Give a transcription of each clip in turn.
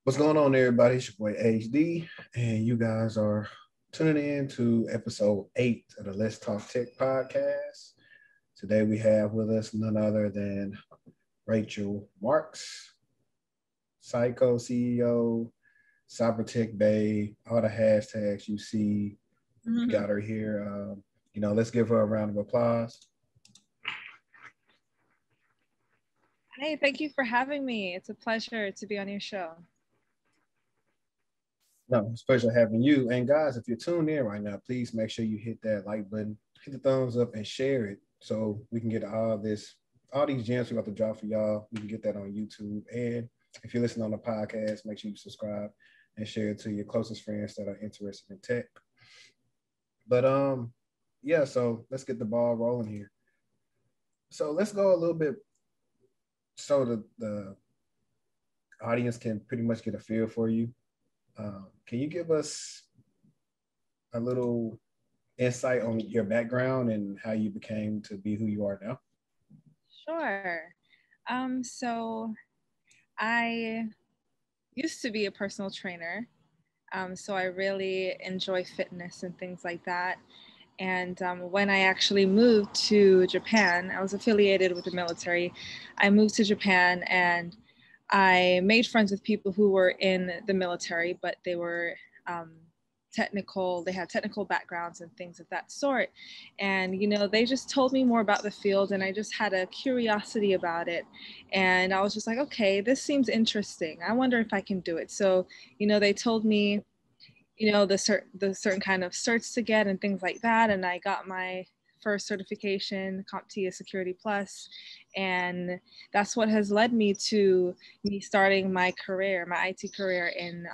What's going on, everybody? It's your boy HD, and you guys are tuning in to episode 8 of the Let's Talk Tech podcast. Today we have with us none other than Rachael Marks, CyCo CEO, Cyber Tech Bay, all the hashtags you see. We got her here. Let's give her a round of applause. Hey, thank you for having me. It's a pleasure to be on your show. No, it's a pleasure having you. And guys, if you're tuned in right now, please make sure you hit that like button, hit the thumbs up, and share it so we can get all these gems we're about to drop for y'all. We can get that on YouTube. And if you're listening on the podcast, make sure you subscribe and share it to your closest friends that are interested in tech. But so let's get the ball rolling here. So let's go a little bit so the audience can pretty much get a feel for you. Can you give us a little insight on your background and how you became to be who you are now? Sure. So I used to be a personal trainer. So I really enjoy fitness and things like that. And when I actually moved to Japan, I was affiliated with the military. I moved to Japan and I made friends with people who were in the military, but they were technical. They had technical backgrounds and things of that sort. And, they just told me more about the field and I just had a curiosity about it. And I was just like, okay, this seems interesting. I wonder if I can do it. So, they told me, the certain kind of certs to get and things like that. And I got my first certification, CompTIA Security Plus, and that's what has led me to me starting my career, my IT career in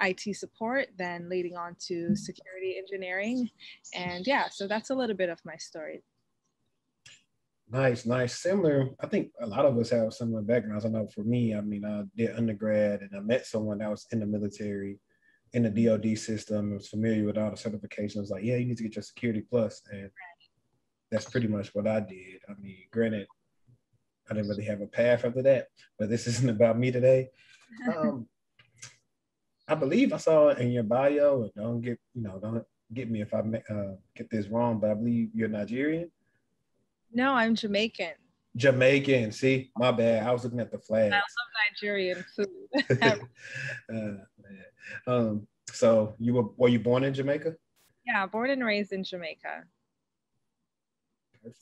IT support, then leading on to security engineering. And yeah, so that's a little bit of my story. Nice. Similar. I think a lot of us have similar backgrounds. I know for me, I did undergrad and I met someone that was in the military, in the DoD system, was familiar with all the certifications. Like, yeah, you need to get your Security Plus, and that's pretty much what I did. Granted, I didn't really have a path after that, but this isn't about me today. I believe I saw it in your bio, and don't get me if I get this wrong, but I believe you're Nigerian. No, I'm Jamaican. Jamaican. See, my bad. I was looking at the flags. I love Nigerian food. So were you born in Jamaica? Yeah, born and raised in Jamaica.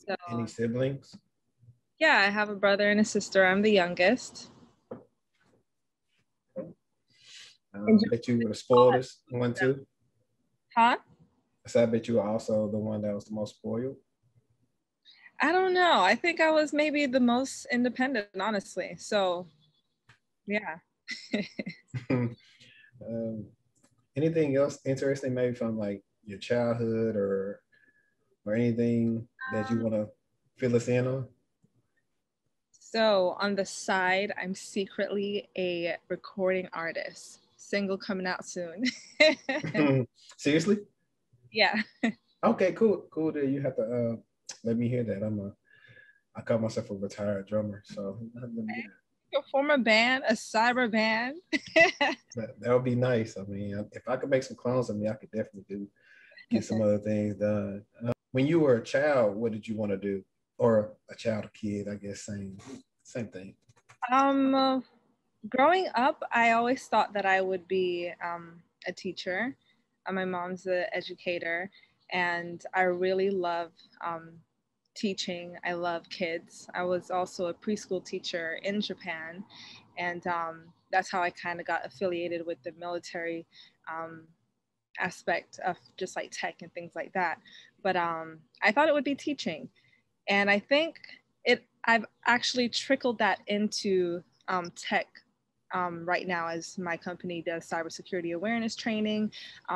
So, any siblings? Yeah, I have a brother and a sister. I'm the youngest. I bet you were the spoilest one too. Huh? So I bet you were also the one that was the most spoiled. I don't know. I think I was maybe the most independent, honestly. So, yeah. Anything else interesting, maybe from like your childhood or anything that you want to fill us in on? So on the side, I'm secretly a recording artist. Single coming out soon. Seriously? Yeah. Okay, cool. That you have to let me hear that. I call myself a retired drummer, so form a band, a cyber band. that would be nice. If I could make some clones of me, I could definitely get some other things done. When you were a child, what did you want to do? Or a child or kid, I guess, same thing. Growing up, I always thought that I would be a teacher. My mom's an educator, and I really love teaching. I love kids. I was also a preschool teacher in Japan, and that's how I kind of got affiliated with the military aspect of just like tech and things like that. But I thought it would be teaching, and I think I've actually trickled that into tech right now, as my company does cybersecurity awareness training,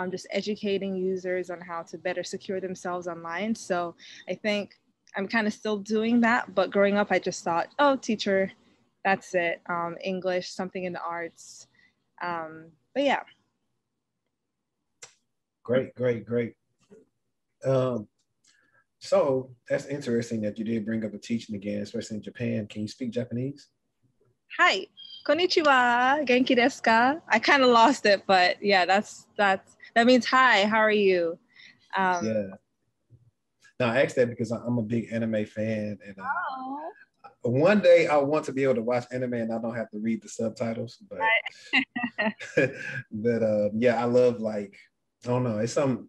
just educating users on how to better secure themselves online. So I think I'm kind of still doing that, but growing up, I just thought, oh, teacher, that's it. English, something in the arts. But yeah. Great. So that's interesting that you did bring up the teaching again, especially in Japan. Can you speak Japanese? Hi, Konnichiwa, genki desu ka? I kind of lost it, but yeah, that means hi. How are you? Yeah. Now I asked that because I'm a big anime fan, and Oh. one day I want to be able to watch anime and I don't have to read the subtitles. But yeah, I love, like, I don't know. It's some.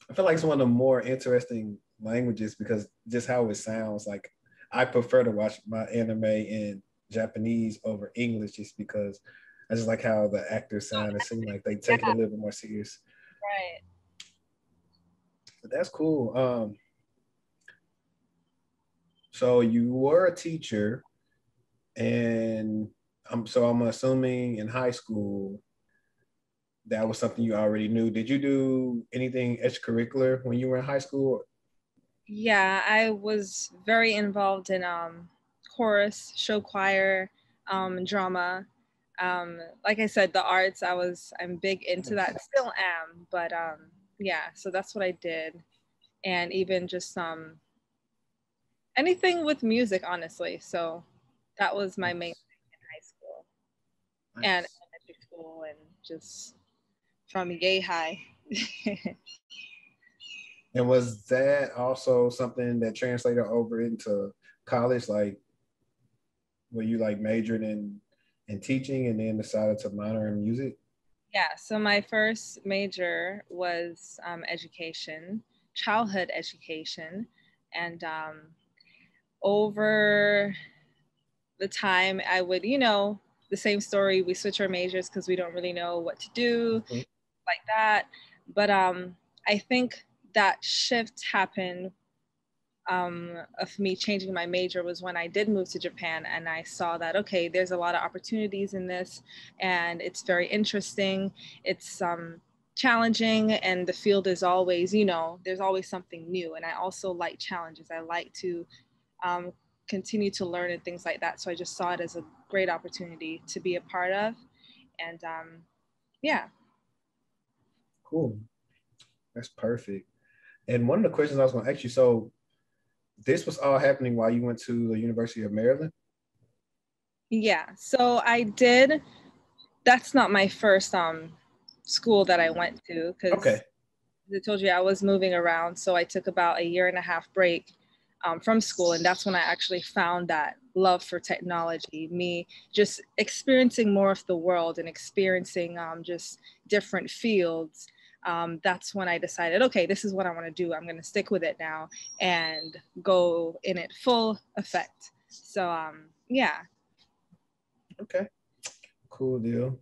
I feel like it's one of the more interesting languages because just how it sounds. Like, I prefer to watch my anime in Japanese over English just because I just like how the actors sound. It seems like they take it a Yeah, little bit more serious. right. But that's cool. So you were a teacher, and I'm assuming in high school that was something you already knew. Did you do anything extracurricular when you were in high school? Yeah, I was very involved in chorus, show choir, drama. Like I said, the arts. I'm big into that. Still am, but yeah. So that's what I did, and even just anything with music, honestly. So that was my main Nice. thing in high school and Nice. elementary school, and just from yay high. And was that also something that translated over into college? Like, were you like majored in teaching and then decided to minor in music? Yeah, so my first major was education, childhood education. And over the time, I would, the same story, we switch our majors because we don't really know what to do, Mhm. like that. But I think that shift happened of me changing my major was when I did move to Japan and I saw that, okay, there's a lot of opportunities in this and it's very interesting. It's challenging and the field is always, there's always something new. And I also like challenges. I like to um, continue to learn and things like that. So I just saw it as a great opportunity to be a part of. And yeah. Cool. That's perfect. And one of the questions I was going to ask you, so this was all happening while you went to the University of Maryland? Yeah. So I did, that's not my first school that I went to Okay. because I told you I was moving around, so I took about a year and a half break from school, and that's when I actually found that love for technology. Me just experiencing more of the world and experiencing just different fields. That's when I decided, okay, this is what I want to do. I'm going to stick with it now and go in it full effect. So yeah. Okay. Cool deal.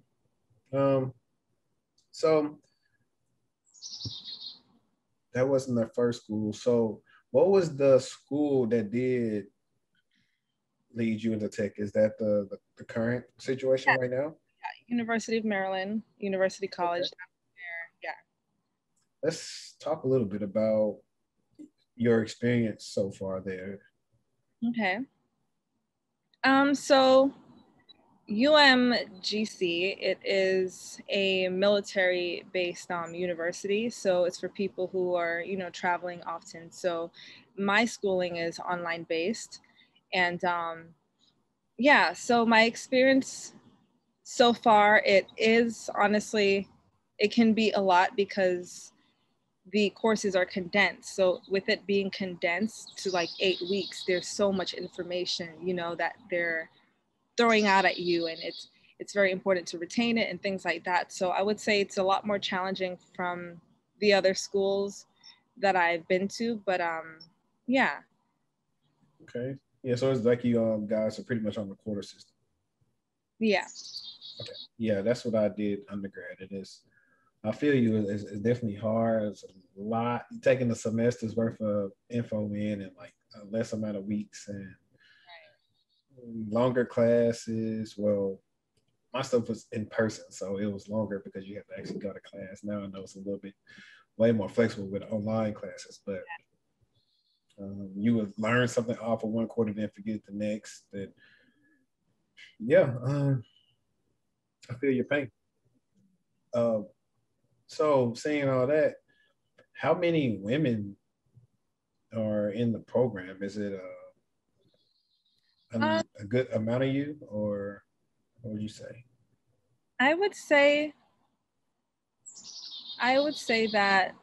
Um, so that wasn't the first school. So what was the school that did lead you into tech? Is that the current situation right now? University of Maryland, University College. Okay. Yeah. Let's talk a little bit about your experience so far there. Okay. So UMGC, it is a military-based university, so it's for people who are, traveling often. So my schooling is online-based, and yeah, so my experience so far, it is honestly, it can be a lot because the courses are condensed. So with it being condensed to like 8 weeks, there's so much information, that they're throwing out at you, and it's very important to retain it and things like that. So I would say it's a lot more challenging from the other schools that I've been to, but yeah. Okay. Yeah, so it's like you guys are pretty much on the quarter system. Yeah. Okay. Yeah, that's what I did undergrad. It is. I feel you. It's definitely hard. It's a lot. You're taking a semester's worth of info in like a less amount of weeks and longer classes. Well, my stuff was in person, so it was longer because you have to actually go to class. Now I know it's a little bit way more flexible with online classes, but you would learn something off of one quarter, then forget the next. That yeah, I feel your pain. Uh, so saying all that, how many women are in the program? Is it um, a good amount of you, or What would you say? I would say that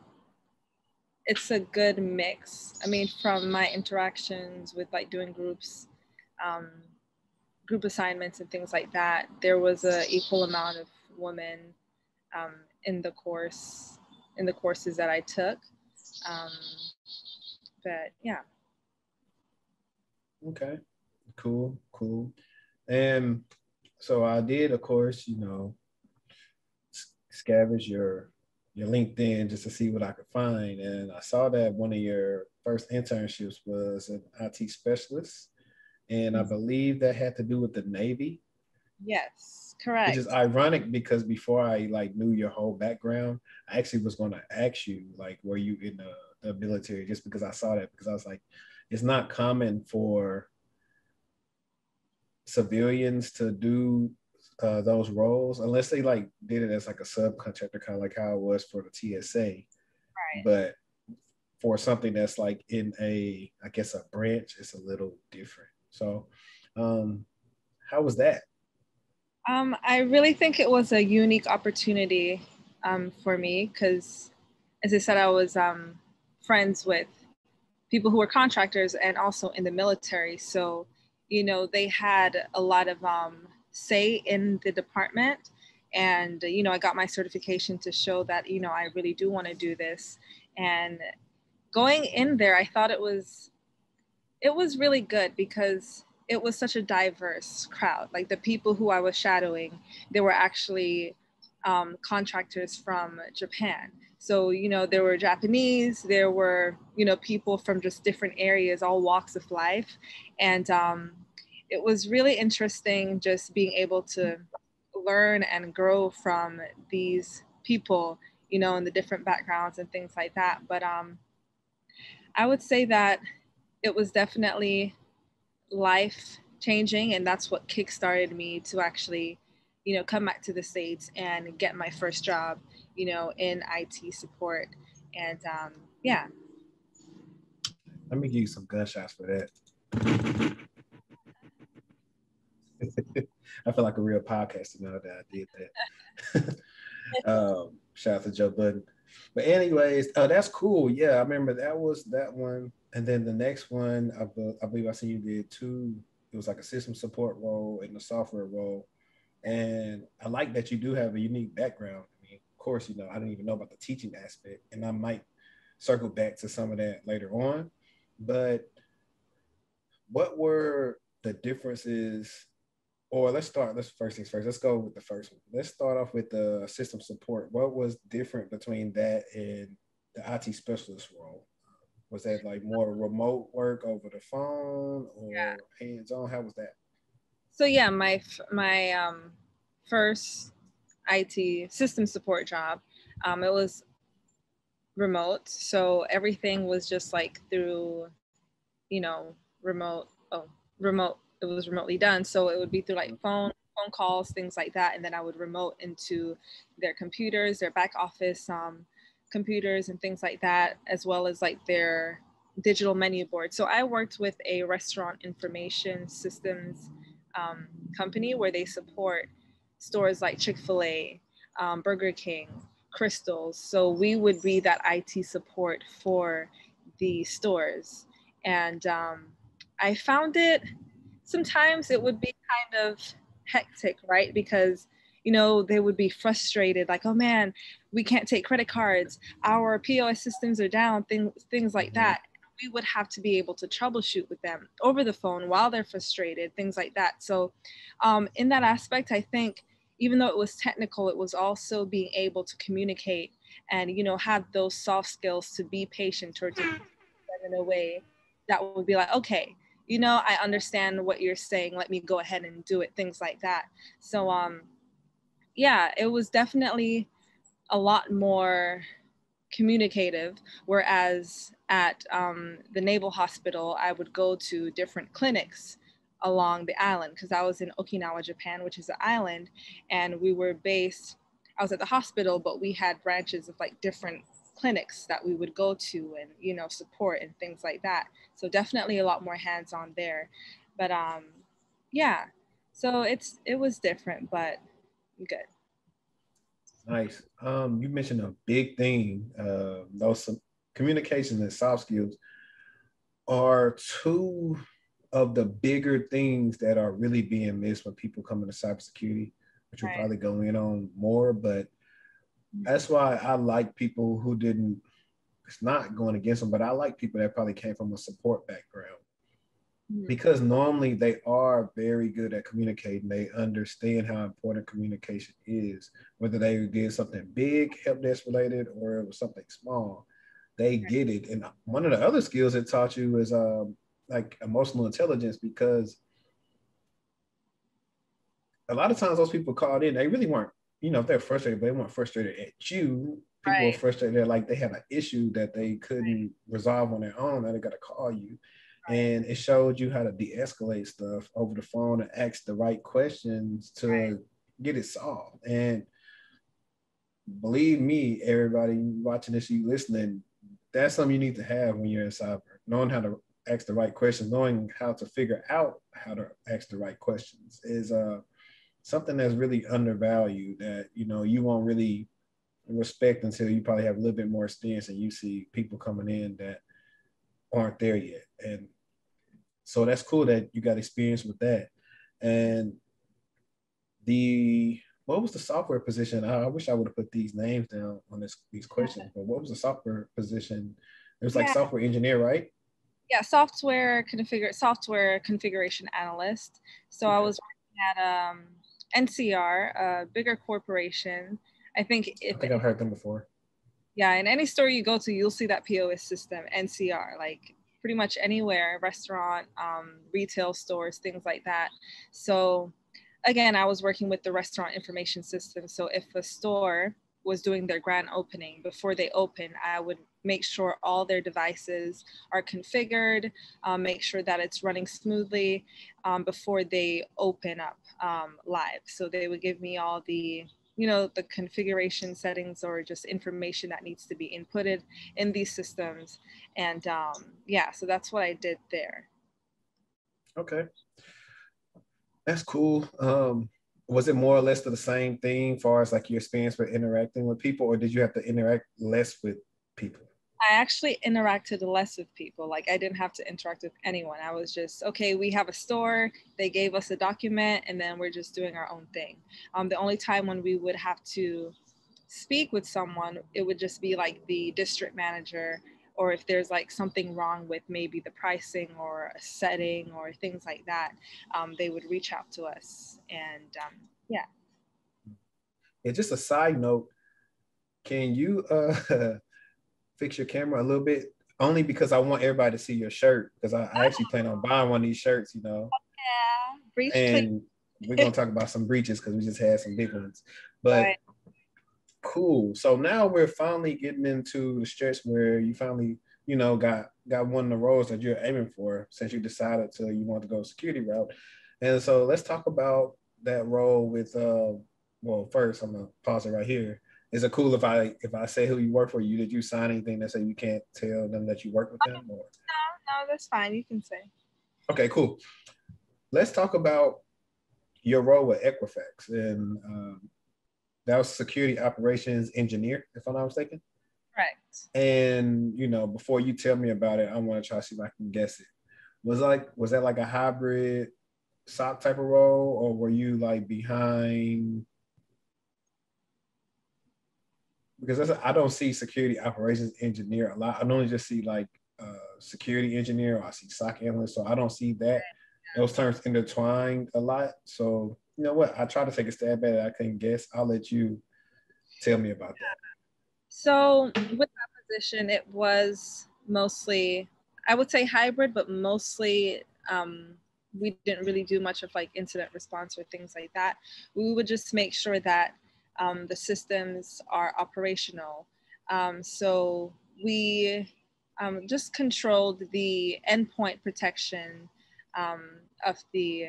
it's a good mix. I mean, from my interactions with like doing groups, um, group assignments and things like that, there was a equal amount of women um, in the courses that I took. Um, but yeah. Okay, cool, cool. And so I did, of course, scavenge your LinkedIn just to see what I could find, and I saw that one of your first internships was an IT specialist, and I believe that had to do with the Navy. Yes, Which is correct. ironic because before I like knew your whole background, I actually was going to ask you like, were you in the military? Just because I saw that, because I was like, it's not common for civilians to do those roles unless they like did it as like a subcontractor, kind of like how it was for the TSA. Right. But for something that's like in I guess a branch, it's a little different. So, how was that? I really think it was a unique opportunity for me because, as I said, I was friends with people who were contractors and also in the military. So, they had a lot of say in the department. And, I got my certification to show that, I really do want to do this. And going in there, I thought it was really good because it was such a diverse crowd. Like the people who I was shadowing, they were actually contractors from Japan. So, there were Japanese, there were, people from just different areas, all walks of life. And it was really interesting just being able to learn and grow from these people, in the different backgrounds and things like that. But I would say that it was definitely life changing, and that's what kickstarted me to actually come back to the States and get my first job in IT support. And yeah. Let me give you some gunshots for that. I feel like a real podcaster now that I did that. Shout out to Joe Budden. But anyways, that's cool. Yeah, I remember that was that one. And then the next one, I believe I seen you did two. It was like a system support role and a software role. And I like that you do have a unique background. I mean, of course, I didn't even know about the teaching aspect, and I might circle back to some of that later on. But what were the differences, or let's first things first. Let's go with the first one. Let's start off with the system support. What was different between that and the IT specialist role? Was that like more remote work over the phone or hands-on? How was that? So yeah, my first IT system support job, it was remote. So everything was just like through, remote. Oh, remote. It was remotely done. So it would be through like phone calls, things like that, and then I would remote into their computers, their back office computers, and things like that, as well as like their digital menu board. So I worked with a restaurant information systems company where they support stores like Chick-fil-A, Burger King, Crystals. So we would be that IT support for the stores. And I found it, sometimes it would be kind of hectic, right? Because, they would be frustrated, like, oh man, we can't take credit cards, our POS systems are down, things like that. We would have to be able to troubleshoot with them over the phone while they're frustrated, things like that. So in that aspect, I think even though it was technical, it was also being able to communicate and, have those soft skills to be patient towards it in a way that would be like, okay, I understand what you're saying. Let me go ahead and do it, things like that. So, yeah, it was definitely a lot more communicative. Whereas at the Naval Hospital, I would go to different clinics along the island because I was in Okinawa, Japan, which is an island, and we were based. I was at the hospital, but we had branches of like different clinics that we would go to and support and things like that. So definitely a lot more hands-on there. But yeah, So it was different, but good. Nice. You mentioned a big thing. Those communications and soft skills are two of the bigger things that are really being missed when people come into cybersecurity, which we'll probably go in on more. But that's why I like people who didn't. It's not going against them, but I like people that probably came from a support background because normally they are very good at communicating. They understand how important communication is, whether they did something big, help desk related, or it was something small. They get it. And one of the other skills it taught you is like emotional intelligence, because a lot of times those people called in, they really weren't, you know, if they're frustrated, but they weren't frustrated at you. People were frustrated. They're like, they had an issue that they couldn't resolve on their own. Now they got to call you. And it showed you how to de-escalate stuff over the phone and ask the right questions to get it solved. And believe me, everybody watching this, you listening, that's something you need to have when you're in cyber. Knowing how to ask the right questions, knowing how to figure out how to ask the right questions is something that's really undervalued, that, you know, you won't really respect until you probably have a little bit more experience and you see people coming in that aren't there yet. And so that's cool that you got experience with that. And what was the software position? I wish I would have put these names down on these questions, but what was the software position? It was like software engineer, right? Yeah, software configuration analyst. So I was working at NCR, a bigger corporation. I think I've heard them before. Yeah, in any store you go to, you'll see that POS system, NCR, like pretty much anywhere, restaurant, retail stores, things like that. So again, I was working with the restaurant information system. So if a store was doing their grand opening, before they open, I would make sure all their devices are configured, make sure that it's running smoothly before they open up live. So they would give me all the, you know, the configuration settings or just information that needs to be inputted in these systems. And yeah, so that's what I did there. Okay. That's cool. Was it more or less the same thing as far as like your experience with interacting with people, or did you have to interact less with people? I actually interacted less with people. Like I didn't have to interact with anyone. I was just, okay, we have a store, they gave us a document, and then we're just doing our own thing. The only time when we would have to speak with someone, it would just be like the district manager, or if there's like something wrong with maybe the pricing or a setting or things like that, they would reach out to us. And yeah. Yeah, just a side note, can you fix your camera a little bit? Only because I want everybody to see your shirt, because I actually plan on buying one of these shirts, you know. Yeah, breach, and we're gonna talk about some breaches because we just had some big ones. But cool. So now we're finally getting into the stretch where you finally, you know, got one of the roles that you're aiming for, since you decided you want to go security route. And so let's talk about that role with well, first I'm gonna pause it right here. Is it cool if I say who you work for? Did you sign anything that say you can't tell them that you work with them? Or? No, that's fine. You can say. Okay, cool. Let's talk about your role with Equifax, and that was security operations engineer, if I'm not mistaken. Correct. And you know, before you tell me about it, I want to try to see if I can guess it. Was that like a hybrid SOC type of role, or were you like behind? Because I don't see security operations engineer a lot. I normally just see like security engineer, or I see SOC analyst. So I don't see those terms intertwined a lot. So you know what? I try to take a stab at it. I couldn't guess. I'll let you tell me about that. So with that position, it was mostly, I would say hybrid, but mostly we didn't really do much of like incident response or things like that. We would just make sure that the systems are operational. So we just controlled the endpoint protection of the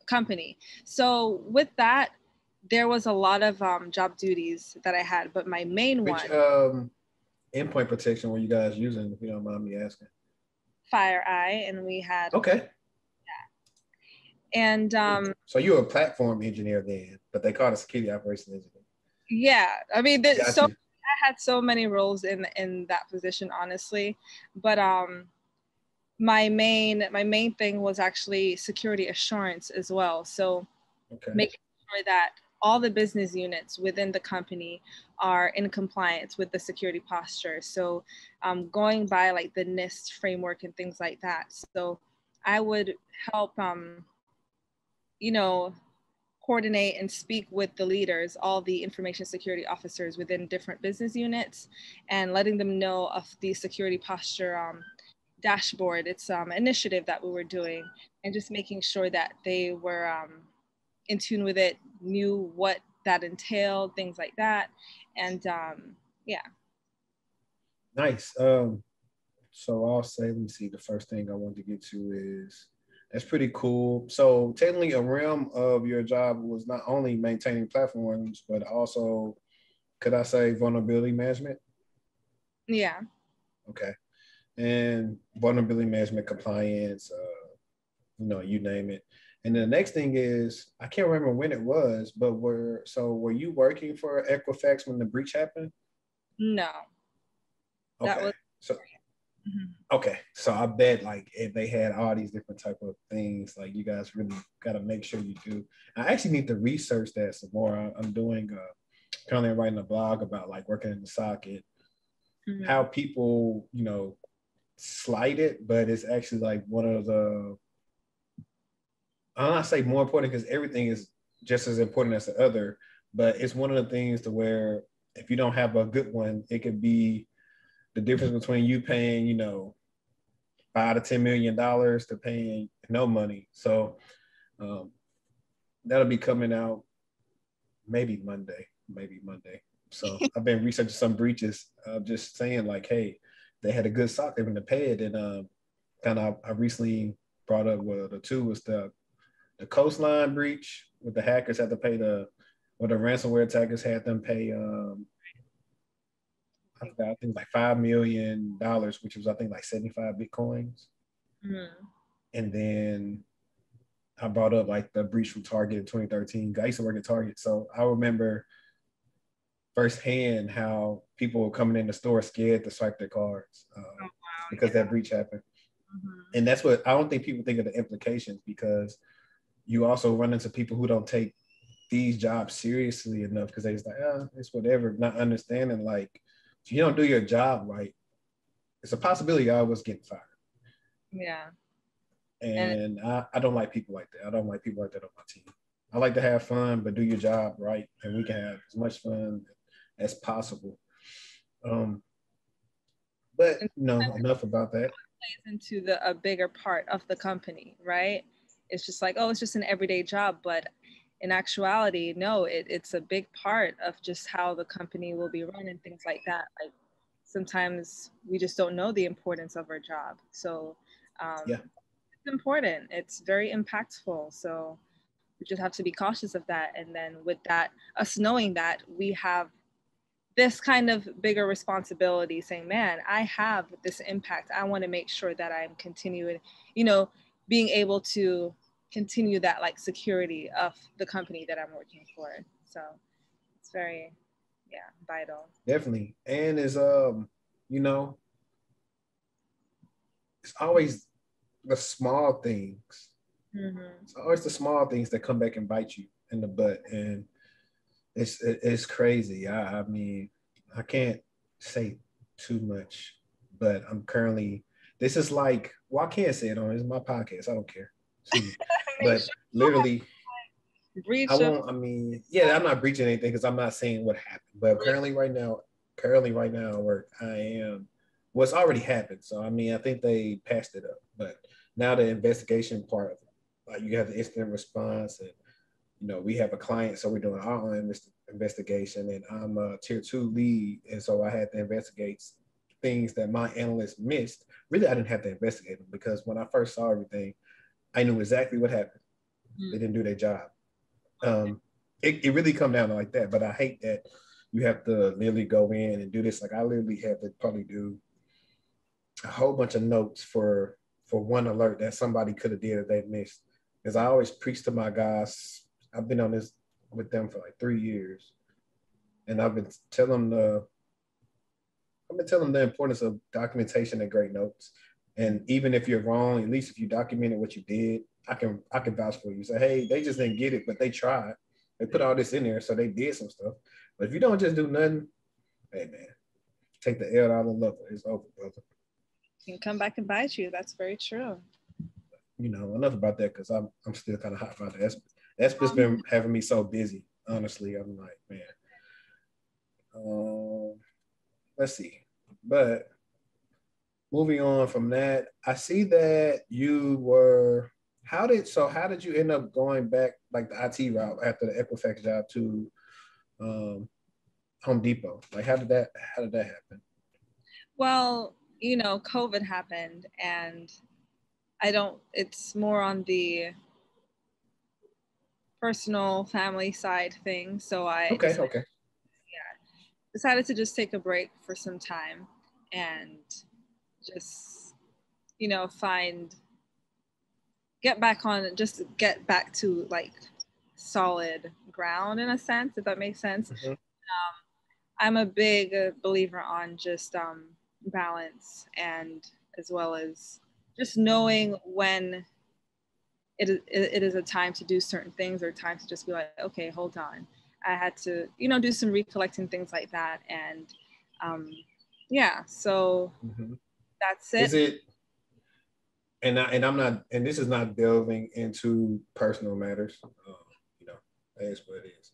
company. So with that, there was a lot of job duties that I had, but my main Which endpoint protection were you guys using, if you don't mind me asking? FireEye, and we had okay. And so you're a platform engineer then, but they call it a security operations engineer. yeah, I mean, Got you. I had so many roles in that position, honestly, but my main thing was actually security assurance as well. So making sure that all the business units within the company are in compliance with the security posture. So going by like the NIST framework and things like that. So I would help, you know, coordinate and speak with the leaders, all the information security officers within different business units, and letting them know of the security posture dashboard. It's initiative that we were doing, and just making sure that they were in tune with it, knew what that entailed, things like that. And yeah. Nice. So I'll say, let me see, the first thing I wanted to get to is, that's pretty cool. So technically a realm of your job was not only maintaining platforms, but also, could I say, vulnerability management? Yeah. Okay. And vulnerability management, compliance, you name it. And the next thing is, I can't remember when it was, but were you working for Equifax when the breach happened? No. Okay. That was so okay, so I bet like if they had all these different type of things, like you guys really got to make sure you do. I actually need to research that some more. I'm doing currently writing a blog about like working in the socket, how people slight it, but it's actually like one of the, I'll not say more important because everything is just as important as the other, but it's one of the things to where if you don't have a good one, it could be the difference between you paying, $5 to $10 million to paying no money. So that'll be coming out maybe Monday. So I've been researching some breaches, just saying like, hey, they had a good SOC, they're going to pay it. And I recently brought up the two was the coastline breach, with the hackers had to pay the ransomware attackers had them pay I think like $5 million, which was I think like 75 Bitcoins. And then I brought up like the breach from Target in 2013. I used to work at Target, so I remember firsthand how people were coming in the store scared to swipe their cards because that breach happened. And that's what I don't think people think of, the implications, because you also run into people who don't take these jobs seriously enough because they just like, it's whatever, not understanding like, if you don't do your job right, it's a possibility I was getting fired. Yeah. And I don't like people like that. I don't like people like that on my team. I like to have fun, but do your job right, and we can have as much fun as possible. But enough about that. Plays into a bigger part of the company, right? It's just like, oh, it's just an everyday job, but in actuality, no, it's a big part of just how the company will be run and things like that. Like sometimes we just don't know the importance of our job. So Yeah, it's important. It's very impactful. So we just have to be cautious of that. And then with that, us knowing that we have this kind of bigger responsibility, saying, man, I have this impact. I want to make sure that I'm continuing, being able to continue that like security of the company that I'm working for. So it's very, vital. definitely. And is it's always the small things. It's always the small things that come back and bite you in the butt. And it's crazy. I mean, I can't say too much, but I'm currently, this is like, well, I can't say it on, it's my podcast. I don't care. But literally, I'm not breaching anything because I'm not saying what happened. But currently right now at work, it's already happened. So, I mean, I think they passed it up. But now the investigation part, like you have the incident response, and we have a client, so we're doing our own investigation, and I'm a tier 2 lead, and so I had to investigate things that my analysts missed. Really, I didn't have to investigate them because when I first saw everything, I knew exactly what happened. They didn't do their job. It really come down to like that, but I hate that you have to literally go in and do this. Like I literally have to probably do a whole bunch of notes for one alert that somebody could have did that they missed, Because I always preach to my guys. I've been on this with them for like 3 years, and I've been telling the importance of documentation and great notes. And even if you're wrong, at least if you documented what you did, I can vouch for you. Say, hey, they just didn't get it, but they tried. They put all this in there, so they did some stuff. But if you don't just do nothing, hey man, take the L out of the lover. It's over, brother. It can come back and bite you. That's very true. You know, enough about that because I'm still kind of hot about that. That's just been having me so busy. Honestly, I'm like, man. Let's see. But moving on from that, I see that you were. How did you end up going back like the IT route after the Equifax job to Home Depot? Like, how did that happen? Well, COVID happened, and it's more on the personal family side thing. So I decided to just take a break for some time and just, get back to like solid ground in a sense, if that makes sense. Mm-hmm. I'm a big believer on just balance, and as well as just knowing when it is a time to do certain things, or time to just be like, okay, hold on. I had to, do some recollecting, things like that. And so that's it. Is it, and I'm not, and this is not delving into personal matters, that is what it is.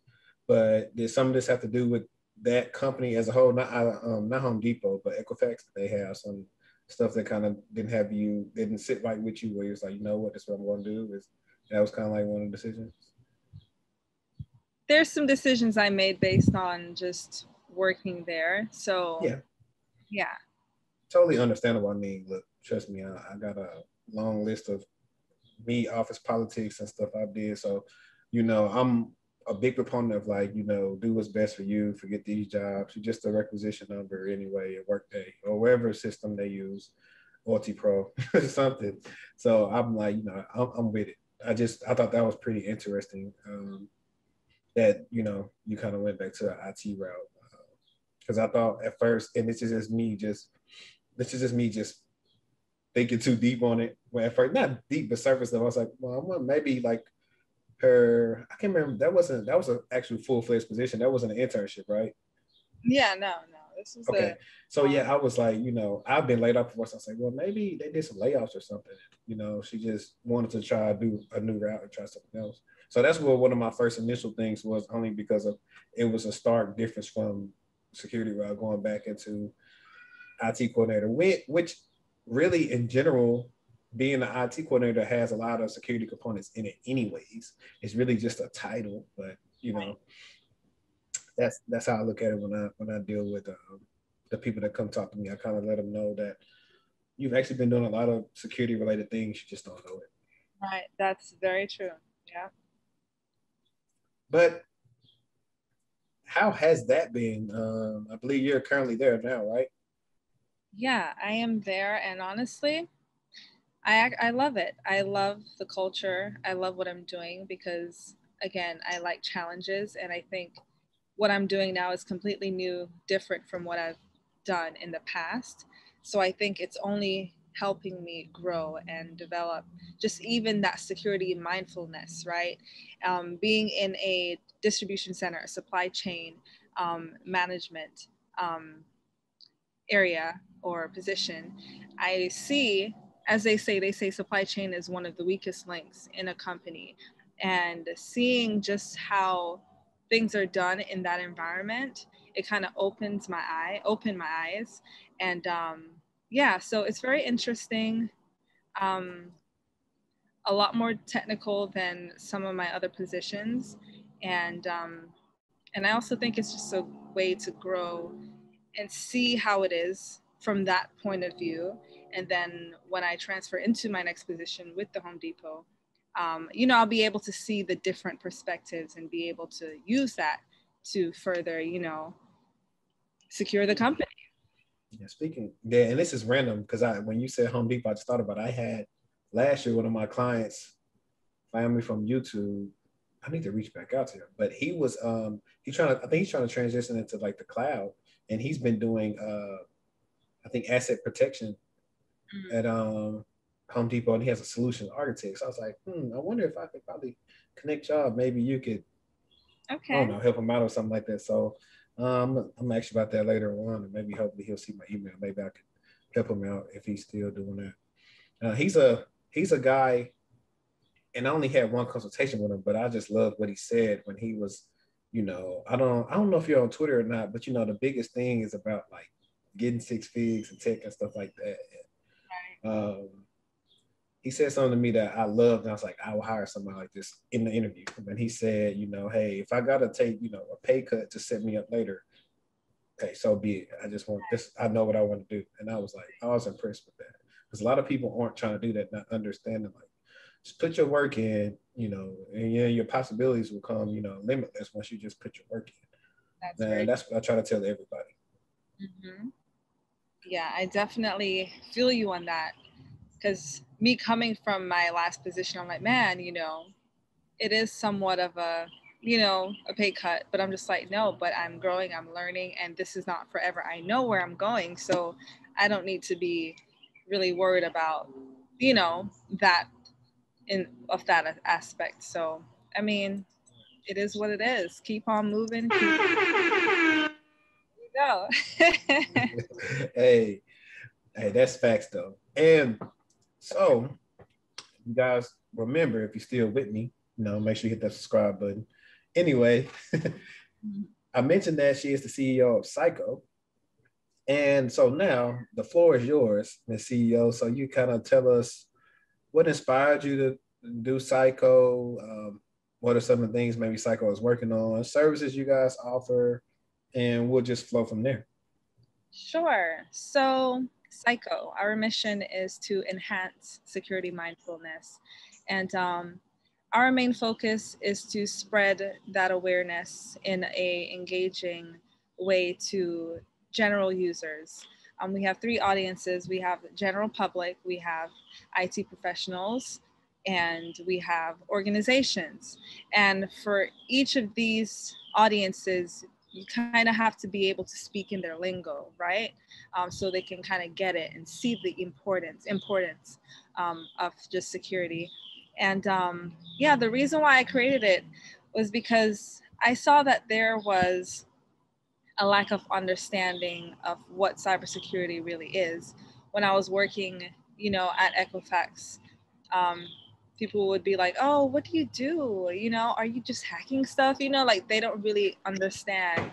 But did some of this have to do with that company as a whole? Not Home Depot, but Equifax. They have some stuff that kind of didn't sit right with you, where you're like, you know what, that's what I'm going to do. That was kind of like one of the decisions. There's some decisions I made based on just working there. So yeah. Totally understandable. I mean, look, trust me, I got a long list of office politics and stuff I did. So, I'm a big proponent of like, do what's best for you, forget these jobs. You're just a requisition number anyway at Workday or wherever system they use, OUT Pro, something. So I'm like, I'm with it. I thought that was pretty interesting. That you kind of went back to the IT route, because I thought at first, and this is just me just thinking too deep on it. Well, at first, not deep, but surface level. I was like, well, maybe like her. I can't remember. That was an actual full-fledged position. That wasn't an internship, right? Yeah, no. This was okay. So yeah, I was like, I've been laid off before. So I was like, well, maybe they did some layoffs or something. She just wanted to try to do a new route and try something else. So that's what one of my first initial things was, only because of it was a stark difference from security route going back into IT coordinator, which really in general, being an IT coordinator has a lot of security components in it anyways. It's really just a title, but that's how I look at it when I deal with the people that come talk to me. I kind of let them know that you've actually been doing a lot of security related things. You just don't know it. Right. That's very true. Yeah. But how has that been? I believe you're currently there now, right? Yeah, I am there. And honestly, I love it. I love the culture. I love what I'm doing because, again, I like challenges. And I think what I'm doing now is completely new, different from what I've done in the past. So I think it's only helping me grow and develop just even that security mindfulness, right? Being in a distribution center, supply chain management area or position, I see, as they say supply chain is one of the weakest links in a company. And seeing just how things are done in that environment, it kind of opened my eyes. And so it's very interesting. A lot more technical than some of my other positions. And I also think it's just a way to grow and see how it is from that point of view. And then when I transfer into my next position with the Home Depot, I'll be able to see the different perspectives and be able to use that to further, secure the company. Yeah, and this is random because when you said Home Depot, I just thought about it. I had last year one of my clients family from YouTube. I need to reach back out to him, but he was I think he's trying to transition into like the cloud, and he's been doing I think asset protection at Home Depot, and he has a solution architect. So I was like, I wonder if I could probably connect y'all. Maybe you could, I don't know, help him out or something like that. So I'm actually about that later on, and maybe hopefully he'll see my email. Maybe I could help him out if he's still doing that. He's a guy, and I only had one consultation with him, but I just loved what he said when he was, I don't know if you're on Twitter or not, but the biggest thing is about like getting 6 figs and tech and stuff like that. He said something to me that I loved, and I was like, I will hire somebody like this in the interview. And he said, hey, if I gotta take, a pay cut to set me up later, okay, so be it. I just want this. I know what I want to do. And I was impressed with that. Because a lot of people aren't trying to do that, not understanding, like, just put your work in, and your possibilities will come, limitless once you just put your work in. That's what I try to tell everybody. Mm-hmm. Yeah, I definitely feel you on that. Because me coming from my last position, I'm like, man, it is somewhat of a pay cut, but I'm just like, no, but I'm growing, I'm learning, and this is not forever. I know where I'm going, so I don't need to be really worried about, that of that aspect. So, I mean, it is what it is. Keep on moving. Go. Hey, that's facts though. And so, you guys remember, if you're still with me, make sure you hit that subscribe button. Anyway, I mentioned that she is the CEO of CyCo. And so now the floor is yours, Ms. CEO. So you kind of tell us what inspired you to do CyCo. What are some of the things maybe CyCo is working on, services you guys offer, and we'll just flow from there. Sure. So CyCo, our mission is to enhance security mindfulness. And our main focus is to spread that awareness in a engaging way to general users. We have 3 audiences. We have general public, we have IT professionals, and we have organizations. And for each of these audiences, you kind of have to be able to speak in their lingo, right? So they can kind of get it and see the importance of just security. And yeah, the reason why I created it was because I saw that there was a lack of understanding of what cybersecurity really is. When I was working, at Equifax, people would be like, oh, what do you do? Are you just hacking stuff? Like they don't really understand,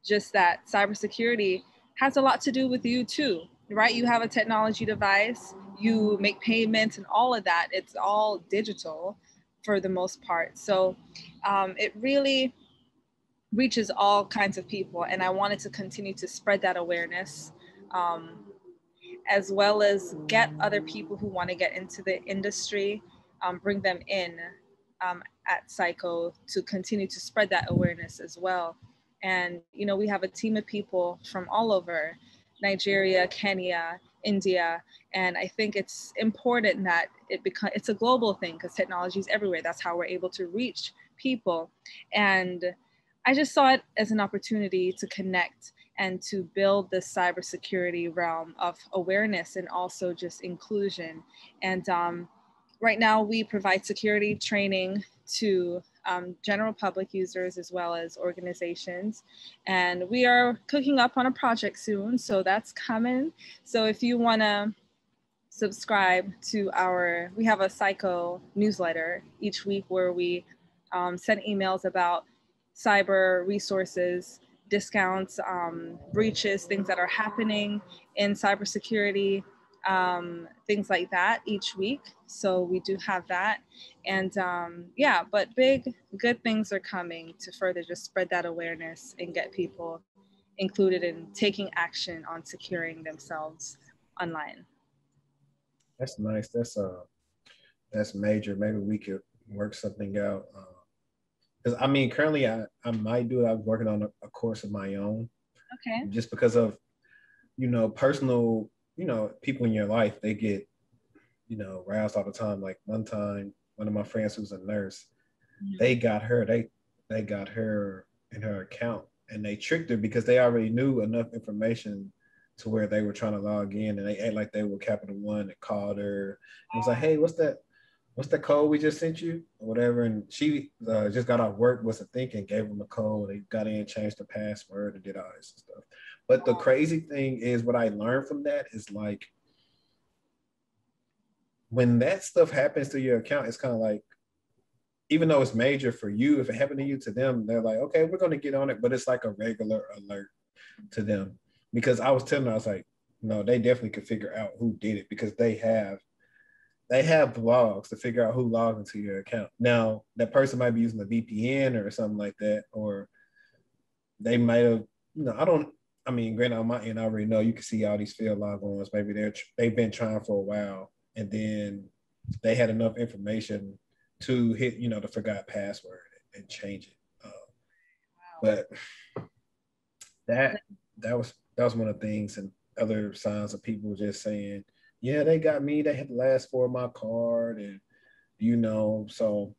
just that cybersecurity has a lot to do with you too, right? You have a technology device, you make payments and all of that. It's all digital for the most part. So it really reaches all kinds of people. And I wanted to continue to spread that awareness, as well as get other people who want to get into the industry, bring them in at CyCo to continue to spread that awareness as well. And, we have a team of people from all over Nigeria, Kenya, India. And I think it's important that it's a global thing because technology is everywhere. That's how we're able to reach people. And I just saw it as an opportunity to connect and to build this cybersecurity realm of awareness and also just inclusion. And right now we provide security training to general public users as well as organizations. And we are cooking up on a project soon, so that's coming. So if you wanna subscribe to we have a CyCo newsletter each week where we send emails about cyber resources, discounts, breaches, things that are happening in cybersecurity, things like that each week. So we do have that. And yeah, but big, good things are coming to further just spread that awareness and get people included in taking action on securing themselves online. That's nice. That's major. Maybe we could work something out. Because currently I might do it. I'm working on a course of my own. Okay. Just because of, personal, people in your life, they get, roused all the time. Like one time one of my friends who's a nurse. Mhm. They got her. They got her in her account, and they tricked her because they already knew enough information to where they were trying to log in, and they act like they were Capital One and called her. It was like, hey, what's that code we just sent you or whatever? And she just got off work, wasn't thinking, gave them a code. They got in, changed the password, and did all this stuff. But the crazy thing is, what I learned from that is like, when that stuff happens to your account, it's kind of like, even though it's major for you, if it happened to you, to them, they're like, okay, we're going to get on it. But it's like a regular alert to them. Because I was telling her, I was like, no, they definitely could figure out who did it because they have logs to figure out who logged into your account. Now, that person might be using a VPN or something like that, or they might have, I mean, granted, on my end, I already know you can see all these field logons. Maybe they've been trying for a while, and then they had enough information to hit, the forgot password and change it. But that was one of the things, and other signs of people just saying, yeah, they got me. They had the last four of my card, and so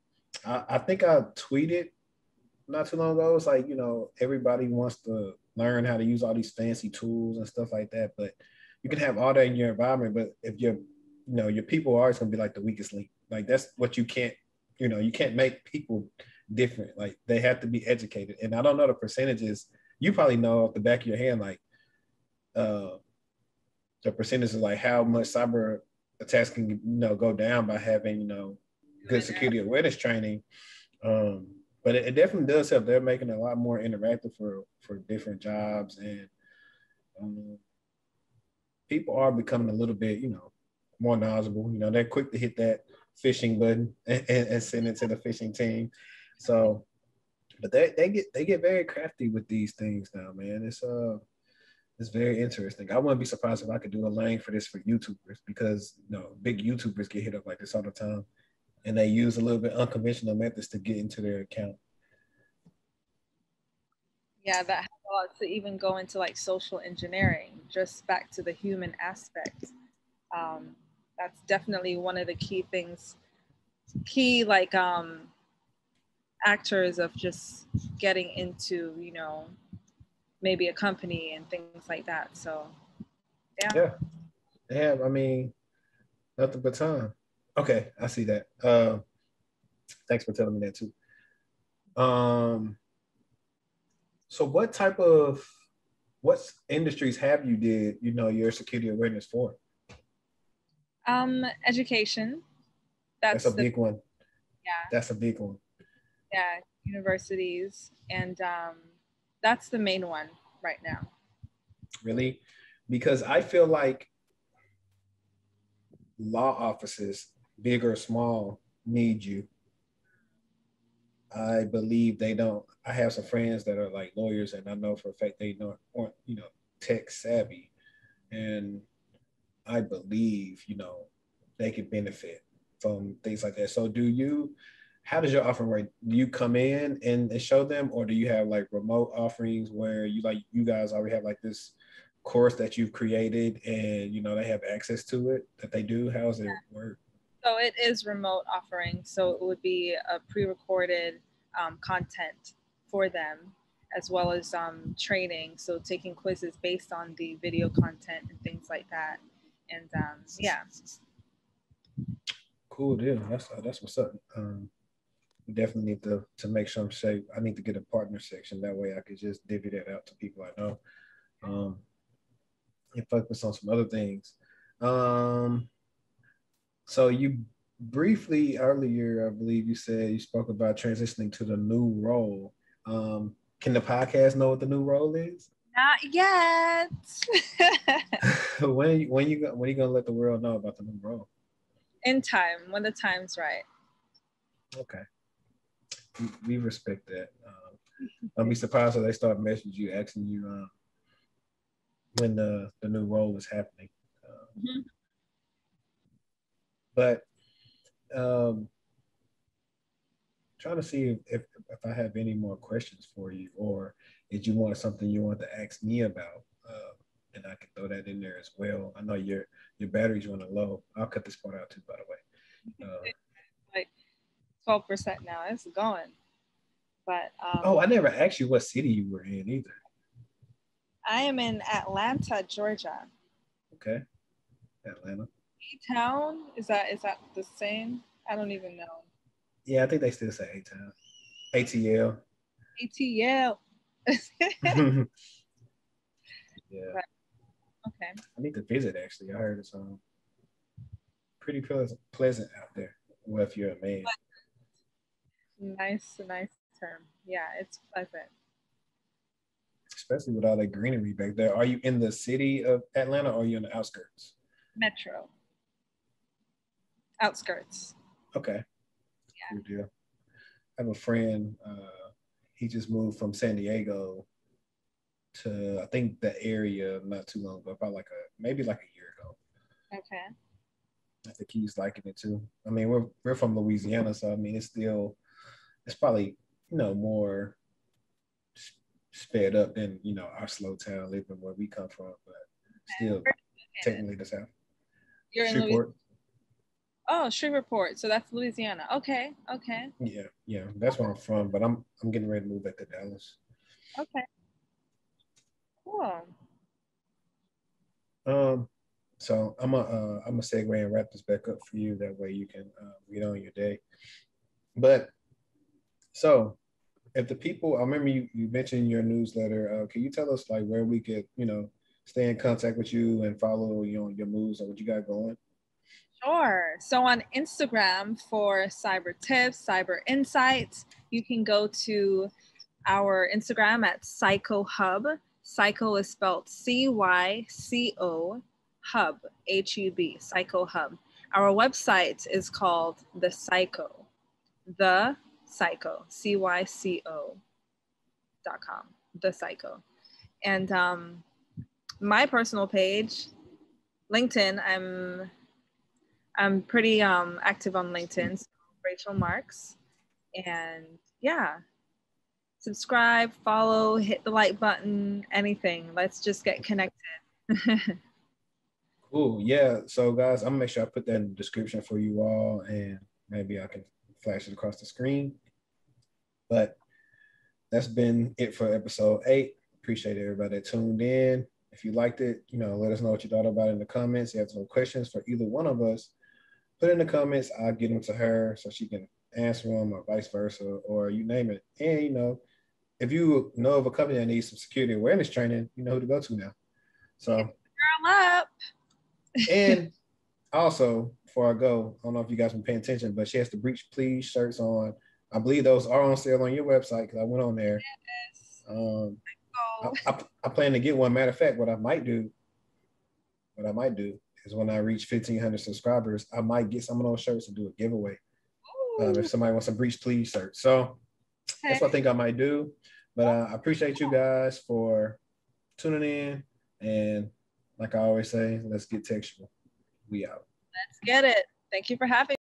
I think I tweeted not too long ago. It's like, everybody wants to learn how to use all these fancy tools and stuff like that, but you can have all that in your environment. But if your people are always going to be like the weakest link. Like, that's what you can't, you can't make people different. Like, they have to be educated. And I don't know the percentages. You probably know off the back of your hand, like, the percentage is like how much cyber attacks can, go down by having, good security awareness training. But it definitely does help. They're making it a lot more interactive for different jobs, and people are becoming a little bit, more knowledgeable. They're quick to hit that phishing button and send it to the phishing team. So, but they get very crafty with these things now, man. It's very interesting. I wouldn't be surprised if I could do a lane for this for YouTubers, because big YouTubers get hit up like this all the time, and they use a little bit unconventional methods to get into their account. Yeah, that has a lot to even go into like social engineering, just back to the human aspect. That's definitely one of the key things, like actors of just getting into, maybe a company and things like that. So Yeah, they have. I mean, nothing but time. Okay, I see that. Thanks for telling me that too. So what industries have you did, your security awareness for? Education. That's a big one. Yeah. That's a big one. Yeah, universities, and that's the main one right now. Really? Because I feel like law offices, big or small, need you. I believe they don't. I have some friends that are like lawyers, and I know for a fact they aren't, tech savvy. And I believe, they could benefit from things like that. So how does your offering work? Do you come in and show them, or do you have like remote offerings where you guys already have like this course that you've created, and they have access to it that they do? How does it work? So it is remote offering. So it would be a pre-recorded content for them, as well as training. So taking quizzes based on the video content and things like that. And yeah. Cool deal. That's what's up. We definitely need to make sure I'm safe. I need to get a partner section. That way I could just divvy that out to people I know. And focus on some other things. So you briefly earlier, I believe you said you spoke about transitioning to the new role. Can the podcast know what the new role is? Not yet. when you gonna let the world know about the new role? In time, when the time's right. Okay, we respect that. I'll be surprised if they start messaging you asking you when the new role is happening. But trying to see if I have any more questions for you, or if you want something you want to ask me about, and I can throw that in there as well. I know your battery's running low. I'll cut this part out too, by the way. 12% now. It's going. But oh, I never asked you what city you were in either. I am in Atlanta, Georgia. Okay, Atlanta. A-Town, is that the same? I don't even know. Yeah, I think they still say A-Town. ATL. ATL. Yeah. But, okay. I need to visit, actually. I heard it's pretty pleasant out there. Well, if you're a man. Nice term. Yeah, it's pleasant. Especially with all that greenery back there. Are you in the city of Atlanta or are you in the outskirts? Metro. Outskirts. Okay. Yeah. Good deal. I have a friend, he just moved from San Diego to, I think, the area not too long ago, probably maybe like a year ago. Okay. I think he's liking it too. I mean, we're from Louisiana, so I mean, it's probably, more sped up than, our slow town living where we come from, but still technically the South. You're in Louisiana. Oh, Shreveport. So that's Louisiana. Okay. Yeah. That's where I'm from, but I'm getting ready to move back to Dallas. Okay. Cool. So I'm a segue and wrap this back up for you. That way you can get on your day. But so if the people, I remember you mentioned your newsletter. Can you tell us like where we could, stay in contact with you and follow your moves and what you got going? Sure. So on Instagram for cyber tips, cyber insights, you can go to our Instagram at CyCo Hub. CyCo is spelled CYCO Hub, HUB, CyCo Hub. Our website is called The CyCo, CYCO.com, The CyCo. And my personal page, LinkedIn, I'm pretty active on LinkedIn, so Rachael Marks. And yeah, subscribe, follow, hit the like button, anything. Let's just get connected. Cool. Yeah. So guys, I'm gonna make sure I put that in the description for you all, and maybe I can flash it across the screen. But that's been it for episode 8. Appreciate everybody that tuned in. If you liked it, let us know what you thought about it in the comments. If you have some questions for either one of us, put in the comments. I'll get them to her so she can answer them, or vice versa, or you name it. And if you know of a company that needs some security awareness training, you know who to go to now. So girl up. And also, before I go, I don't know if you guys been paying attention, but she has the Breach Please shirts on. I believe those are on sale on your website because I went on there. Yes. I plan to get one. Matter of fact, what I might do is when I reach 1,500 subscribers, I might get some of those shirts and do a giveaway. If somebody wants a Breach Please shirt. So that's what I think I might do. But I appreciate you guys for tuning in. And like I always say, let's get textual. We out. Let's get it. Thank you for having me.